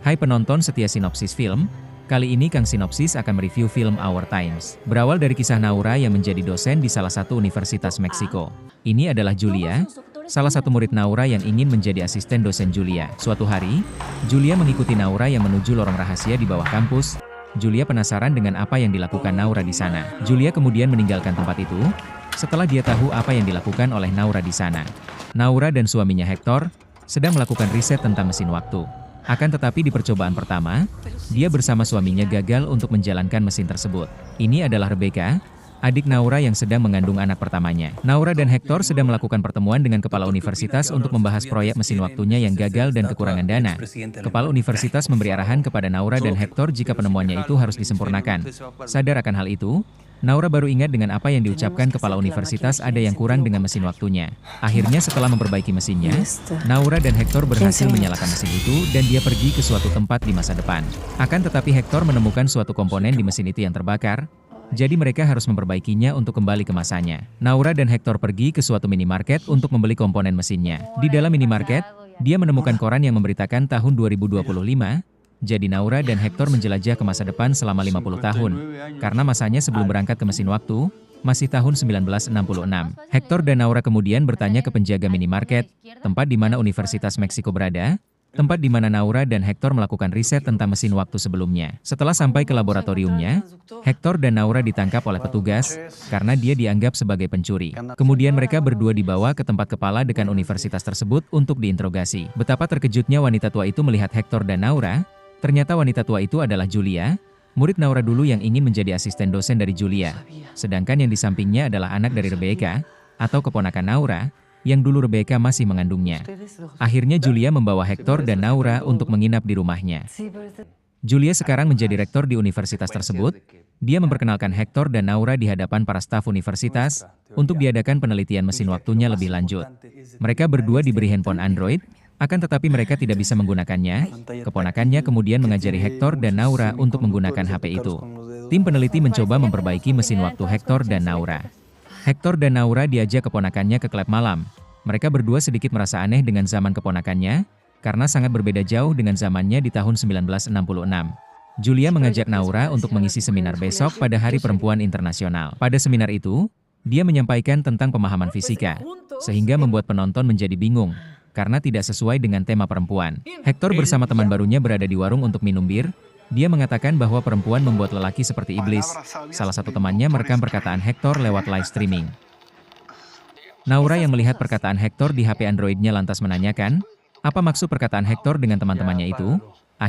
Hai penonton setia Sinopsis Film, kali ini Kang Sinopsis akan mereview film Our Times. Berawal dari kisah Naura yang menjadi dosen di salah satu universitas Meksiko. Ini adalah Julia, salah satu murid Naura yang ingin menjadi asisten dosen Julia. Suatu hari, Julia mengikuti Naura yang menuju lorong rahasia di bawah kampus. Julia penasaran dengan apa yang dilakukan Naura di sana. Julia kemudian meninggalkan tempat itu, setelah dia tahu apa yang dilakukan oleh Naura di sana. Naura dan suaminya Hector sedang melakukan riset tentang mesin waktu. Akan tetapi di percobaan pertama, dia bersama suaminya gagal untuk menjalankan mesin tersebut. Ini adalah Rebecca, adik Naura yang sedang mengandung anak pertamanya. Naura dan Hector sedang melakukan pertemuan dengan kepala universitas untuk membahas proyek mesin waktunya yang gagal dan kekurangan dana. Kepala universitas memberi arahan kepada Naura dan Hector jika penemuannya itu harus disempurnakan. Sadar akan hal itu, Naura baru ingat dengan apa yang diucapkan kepala universitas ada yang kurang dengan mesin waktunya. Akhirnya setelah memperbaiki mesinnya, Naura dan Hector berhasil menyalakan mesin itu dan dia pergi ke suatu tempat di masa depan. Akan tetapi Hector menemukan suatu komponen di mesin itu yang terbakar, jadi mereka harus memperbaikinya untuk kembali ke masanya. Naura dan Hector pergi ke suatu minimarket untuk membeli komponen mesinnya. Di dalam minimarket, dia menemukan koran yang memberitakan tahun 2025, jadi Naura dan Hector menjelajah ke masa depan selama 50 tahun, karena masanya sebelum berangkat ke mesin waktu, masih tahun 1966. Hector dan Naura kemudian bertanya ke penjaga minimarket, tempat di mana Universitas Meksiko berada, tempat di mana Naura dan Hector melakukan riset tentang mesin waktu sebelumnya. Setelah sampai ke laboratoriumnya, Hector dan Naura ditangkap oleh petugas, karena dia dianggap sebagai pencuri. Kemudian mereka berdua dibawa ke tempat kepala dekan universitas tersebut untuk diinterogasi. Betapa terkejutnya wanita tua itu melihat Hector dan Naura. Ternyata wanita tua itu adalah Julia, murid Naura dulu yang ingin menjadi asisten dosen dari Julia. Sedangkan yang di sampingnya adalah anak dari Rebecca, atau keponakan Naura, yang dulu Rebecca masih mengandungnya. Akhirnya Julia membawa Hector dan Naura untuk menginap di rumahnya. Julia sekarang menjadi rektor di universitas tersebut. Dia memperkenalkan Hector dan Naura di hadapan para staf universitas, untuk diadakan penelitian mesin waktunya lebih lanjut. Mereka berdua diberi handphone Android, akan tetapi mereka tidak bisa menggunakannya. Keponakannya kemudian mengajari Hector dan Naura untuk menggunakan HP itu. Tim peneliti mencoba memperbaiki mesin waktu Hector dan Naura. Hector dan Naura diajak keponakannya ke klub malam. Mereka berdua sedikit merasa aneh dengan zaman keponakannya, karena sangat berbeda jauh dengan zamannya di tahun 1966. Julia mengajak Naura untuk mengisi seminar besok pada Hari Perempuan Internasional. Pada seminar itu, dia menyampaikan tentang pemahaman fisika, sehingga membuat penonton menjadi bingung, karena tidak sesuai dengan tema perempuan. Hector bersama teman barunya berada di warung untuk minum bir. Dia mengatakan bahwa perempuan membuat lelaki seperti iblis. Salah satu temannya merekam perkataan Hector lewat live streaming. Naura yang melihat perkataan Hector di HP Android-nya lantas menanyakan, apa maksud perkataan Hector dengan teman-temannya itu?